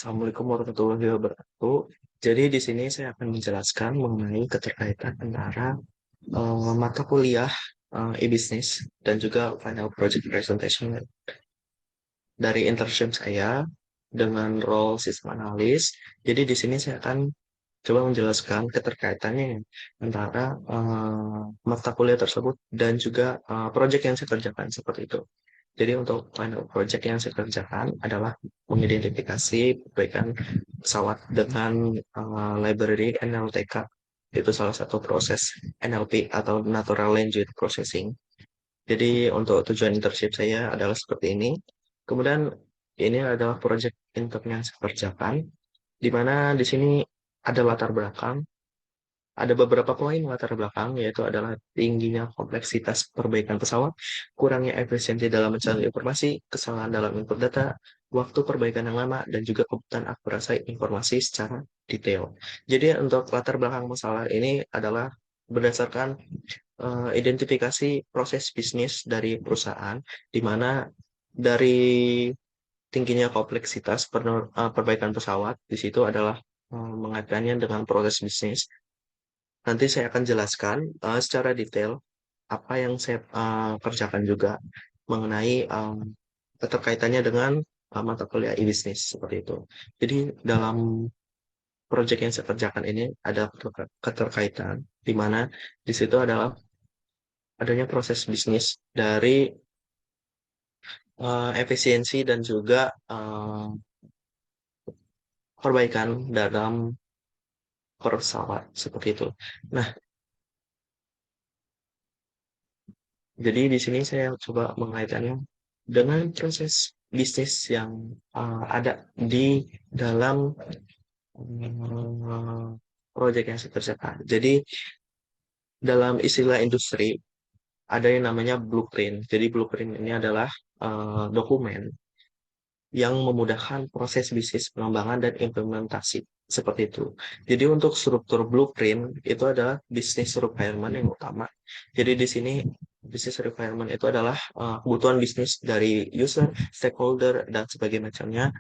Assalamualaikum warahmatullahi wabarakatuh. Jadi di sini saya akan menjelaskan mengenai keterkaitan antara mata kuliah e-business dan juga final project presentation dari internship saya dengan role sistem analis. Jadi di sini saya akan coba menjelaskan keterkaitannya antara mata kuliah tersebut dan juga project yang saya kerjakan seperti itu. Jadi untuk final project yang saya kerjakan adalah mengidentifikasi perbaikan pesawat dengan library NLTK. Itu salah satu proses NLP atau Natural Language Processing. Jadi untuk tujuan internship saya adalah seperti ini. Kemudian ini adalah project intern yang saya kerjakan, di mana di sini ada latar belakang, ada beberapa poin latar belakang, yaitu adalah tingginya kompleksitas perbaikan pesawat, kurangnya efisiensi dalam mencari informasi, kesalahan dalam input data, waktu perbaikan yang lama, dan juga kebutuhan akurasi informasi secara detail. Jadi untuk latar belakang masalah ini adalah berdasarkan identifikasi proses bisnis dari perusahaan, di mana dari tingginya kompleksitas perbaikan pesawat, di situ adalah mengaitkannya dengan proses bisnis. Nanti saya akan jelaskan secara detail apa yang saya kerjakan juga mengenai keterkaitannya dengan mata kuliah e-business seperti itu. Jadi dalam proyek yang saya kerjakan ini ada keterkaitan di mana di situ adalah adanya proses bisnis dari efisiensi dan juga perbaikan dalam pesawat seperti itu. Nah, jadi di sini saya coba mengaitkannya dengan proses bisnis yang ada di dalam proyek yang saya kerjakan. Jadi dalam istilah industri ada yang namanya blueprint. Jadi blueprint ini adalah dokumen yang memudahkan proses bisnis pengembangan dan implementasi seperti itu. Jadi untuk struktur blueprint itu adalah business requirement yang utama. Jadi di sini business requirement itu adalah kebutuhan bisnis dari user, stakeholder, dan sebagainya macamnya.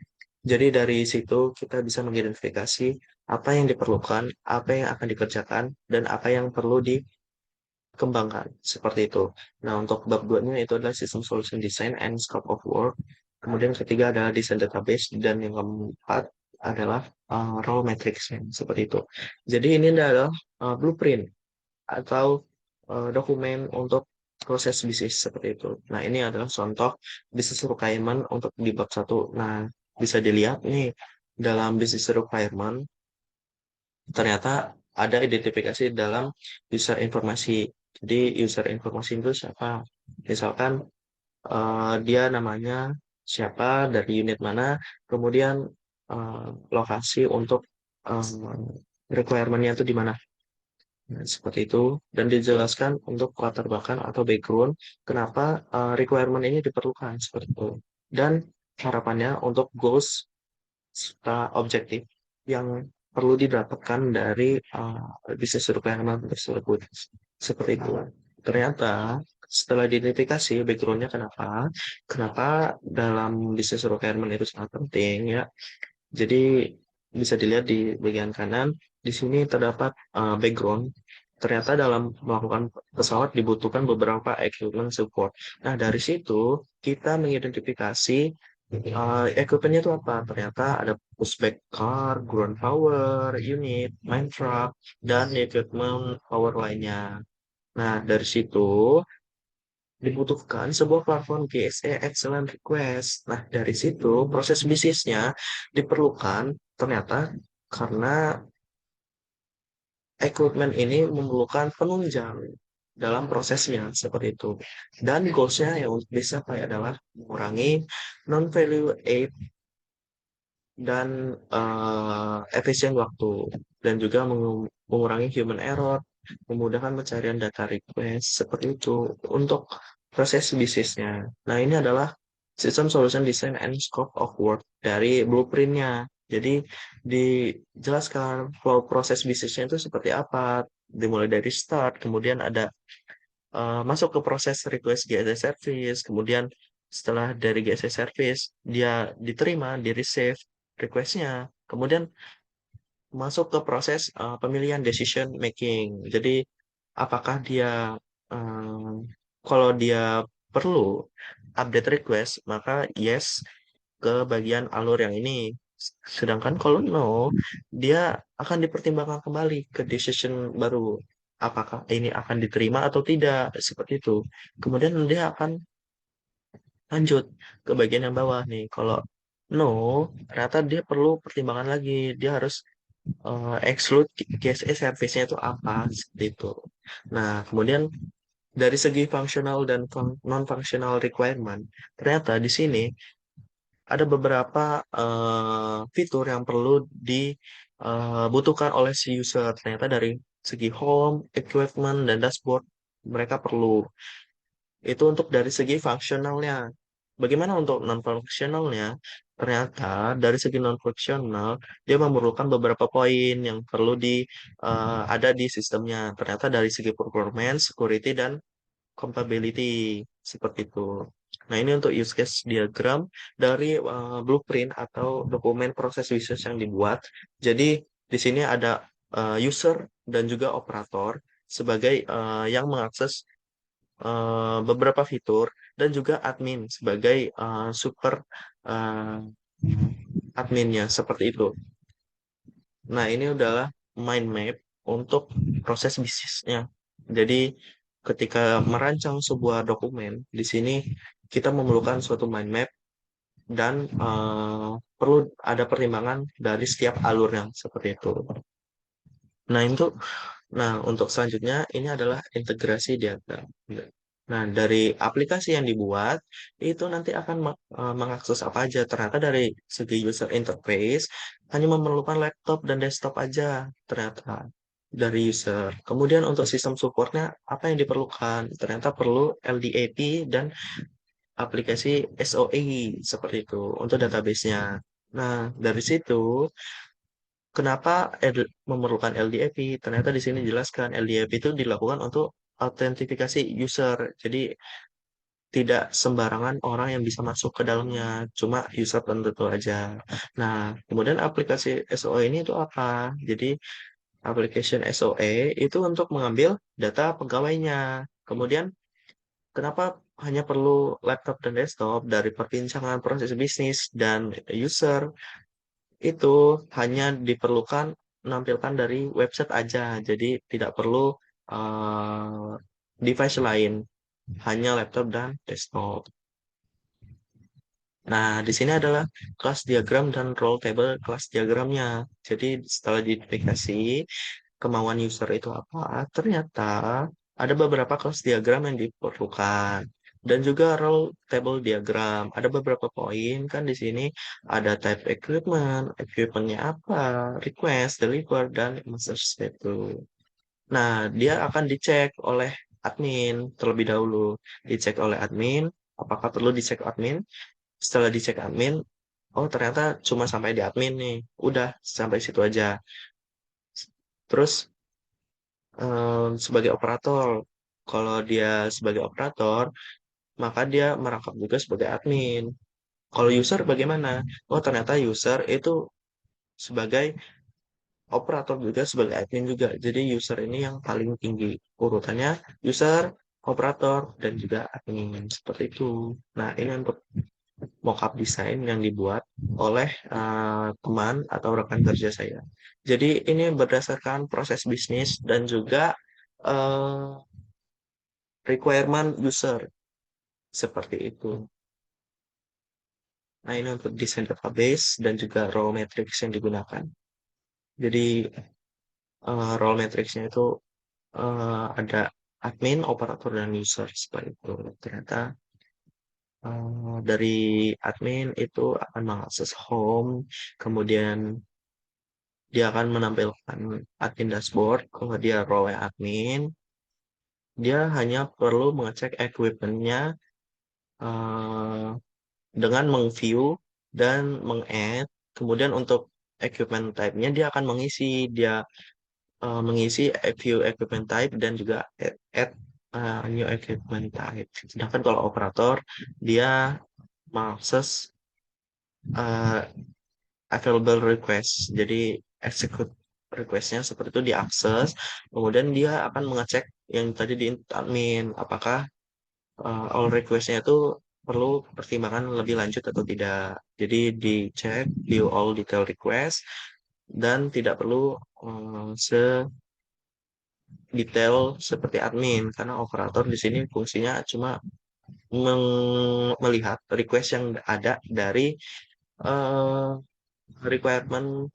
Jadi dari situ kita bisa mengidentifikasi apa yang diperlukan, apa yang akan dikerjakan, dan apa yang perlu dikembangkan. Seperti itu. Nah, untuk bab 2-nya itu adalah System Solution Design and Scope of Work. Kemudian ketiga adalah Design Database. Dan yang keempat adalah Role Matrix. Seperti itu. Jadi ini adalah blueprint atau dokumen untuk proses bisnis seperti itu. Nah, ini adalah contoh business requirement untuk di bab 1. Nah, bisa dilihat nih dalam business requirement ternyata ada identifikasi dalam user informasi. Jadi user informasi itu siapa? Misalkan dia namanya siapa, dari unit mana, kemudian eh, lokasi untuk eh, requirement-nya itu di mana. Nah, seperti itu. Dan dijelaskan untuk latar belakang atau background kenapa requirement ini diperlukan seperti itu. Dan harapannya untuk goals serta objektif yang perlu didapatkan dari bisnis requirement tersebut. Seperti itu. Ternyata setelah diidentifikasi backgroundnya kenapa dalam bisnis requirement itu sangat penting ya. Jadi bisa dilihat di bagian kanan, di sini terdapat background. Ternyata dalam melakukan pesawat dibutuhkan beberapa equipment support. Nah, dari situ kita mengidentifikasi equipment itu apa? Ternyata ada pushback car, ground power, unit, main truck, dan equipment power lainnya. Nah, dari situ dibutuhkan sebuah platform GSE Excellent Request. Nah, dari situ proses bisnisnya diperlukan ternyata karena equipment ini memerlukan penunjang dalam prosesnya seperti itu. Dan goalsnya yang untuk bisa kayak adalah mengurangi non-value add dan efisien waktu dan juga mengurangi human error, memudahkan pencarian data request seperti itu untuk proses bisnisnya. Nah, ini adalah System Solution Design and Scope of Work dari blueprintnya. Jadi dijelaskan flow proses bisnisnya itu seperti apa, dimulai dari start, kemudian ada masuk ke proses request GSS service, kemudian setelah dari GSS service dia diterima, di receive, request-nya. Kemudian masuk ke proses pemilihan decision making. Jadi apakah dia eh, kalau dia perlu update request, maka yes ke bagian alur yang ini. Sedangkan kalau no, dia akan dipertimbangkan kembali ke decision baru. Apakah ini akan diterima atau tidak, seperti itu. Kemudian dia akan lanjut ke bagian yang bawah nih. Kalau no, ternyata dia perlu pertimbangan lagi. Dia harus exclude GSE service-nya itu apa, seperti itu. Nah, kemudian dari segi functional dan non-functional requirement, ternyata di sini ada beberapa fitur yang perlu dibutuhkan oleh si user. Ternyata dari segi home, equipment, dan dashboard, mereka perlu. Itu untuk dari segi fungsionalnya. Bagaimana untuk non-functionalnya? Ternyata dari segi non-functional, dia memerlukan beberapa poin yang perlu ada di sistemnya. Ternyata dari segi performance, security, dan compatibility seperti itu. Nah, ini untuk use case diagram dari blueprint atau dokumen proses bisnis yang dibuat. Jadi, di sini ada user dan juga operator sebagai yang mengakses beberapa fitur dan juga admin sebagai super uh, adminnya seperti itu. Nah, ini adalah mind map untuk proses bisnisnya. Jadi, ketika merancang sebuah dokumen, di sini kita memerlukan suatu mind map dan perlu ada pertimbangan dari setiap alurnya seperti itu. Nah, untuk selanjutnya ini adalah integrasi diagram. Nah, dari aplikasi yang dibuat itu nanti akan mengakses apa aja. Ternyata dari segi user interface hanya memerlukan laptop dan desktop aja ternyata dari user. Kemudian untuk sistem supportnya apa yang diperlukan? Ternyata perlu LDAP dan aplikasi SOA seperti itu untuk database-nya. Nah, dari situ kenapa memerlukan LDAP? Ternyata di sini dijelaskan LDAP itu dilakukan untuk autentifikasi user. Jadi tidak sembarangan orang yang bisa masuk ke dalamnya, cuma user tertentu aja. Nah, kemudian aplikasi SOA ini itu apa? Jadi application SOA itu untuk mengambil data pegawainya. Kemudian kenapa hanya perlu laptop dan desktop dari perbincangan proses bisnis dan user itu hanya diperlukan menampilkan dari website aja, jadi tidak perlu uh, device lain, hanya laptop dan desktop. Nah, di sini adalah kelas diagram dan roll table kelas diagramnya. Jadi setelah diidentifikasi kemauan user itu apa, ternyata ada beberapa kelas diagram yang diperlukan. Dan juga roll table diagram. Ada beberapa poin kan di sini ada type equipment, equipmentnya apa, request, deliver, dan master status. Nah, dia akan dicek oleh admin terlebih dahulu. Dicek oleh admin, apakah perlu dicek admin? Setelah dicek admin, oh ternyata cuma sampai di admin nih. Udah, sampai situ aja. Terus sebagai operator, kalau dia sebagai operator, maka dia merangkap juga sebagai admin. Kalau user bagaimana? Oh ternyata user itu sebagai operator juga sebagai admin juga. Jadi user ini yang paling tinggi urutannya user, operator, dan juga admin seperti itu. Nah ini untuk mockup desain yang dibuat oleh teman atau rekan kerja saya. Jadi ini berdasarkan proses bisnis dan juga uh, requirement user seperti itu. Nah ini untuk desain database dan juga raw matrix yang digunakan. Jadi raw matrixnya itu ada admin, operator, dan user seperti itu. Ternyata dari admin itu akan mengakses home, kemudian dia akan menampilkan admin dashboard. Kalau dia role admin, dia hanya perlu mengecek equipment-nya eh, dengan meng-view dan meng-add. Kemudian untuk equipment type-nya dia akan mengisi view equipment type dan juga add new equipment type. Sedangkan kalau operator dia mengakses eh, available request. Jadi execute requestnya seperti itu diakses, kemudian dia akan mengecek yang tadi di admin, apakah all requestnya itu perlu pertimbangan lebih lanjut atau tidak. Jadi dicek view all detail request dan tidak perlu sedetail seperti admin karena operator di sini fungsinya cuma melihat request yang ada dari eh, requirement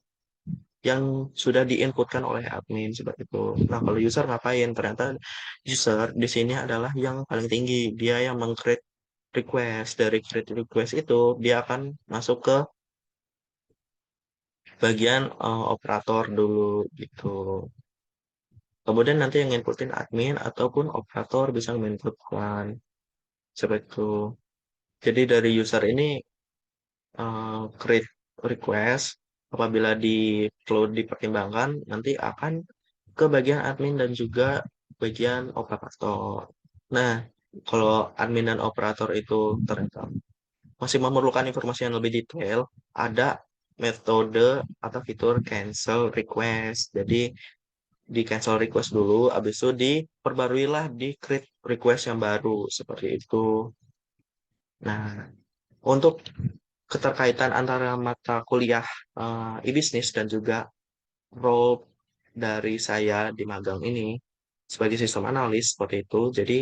yang sudah diinputkan oleh admin seperti itu. Nah, kalau user ngapain? Ternyata user di sini adalah yang paling tinggi. Dia yang meng-create request. Dari create request itu, dia akan masuk ke bagian operator dulu gitu. Kemudian nanti yang inputin admin ataupun operator bisa menginputkan seperti itu. Jadi dari user ini create request apabila perlu dipertimbangkan nanti akan ke bagian admin dan juga bagian operator. Nah, kalau admin dan operator itu ternyata masih memerlukan informasi yang lebih detail, ada metode atau fitur cancel request. Jadi di cancel request dulu, habis itu diperbaruilah di create request yang baru seperti itu. Nah, untuk keterkaitan antara mata kuliah e-business dan juga role dari saya di magang ini sebagai sistem analis seperti itu. Jadi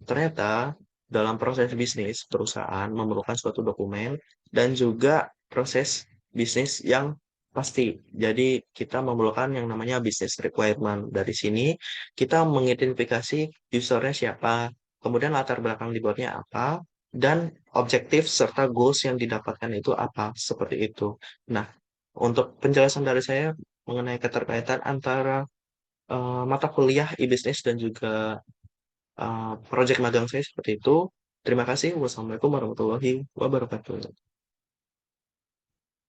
ternyata dalam proses bisnis perusahaan memerlukan suatu dokumen dan juga proses bisnis yang pasti. Jadi kita memerlukan yang namanya business requirement. Dari sini kita mengidentifikasi usernya siapa, kemudian latar belakang dibuatnya apa, dan objektif serta goals yang didapatkan itu apa, seperti itu. Nah, untuk penjelasan dari saya mengenai keterkaitan antara mata kuliah e-business dan juga project magang saya seperti itu. Terima kasih. Wassalamualaikum warahmatullahi wabarakatuh.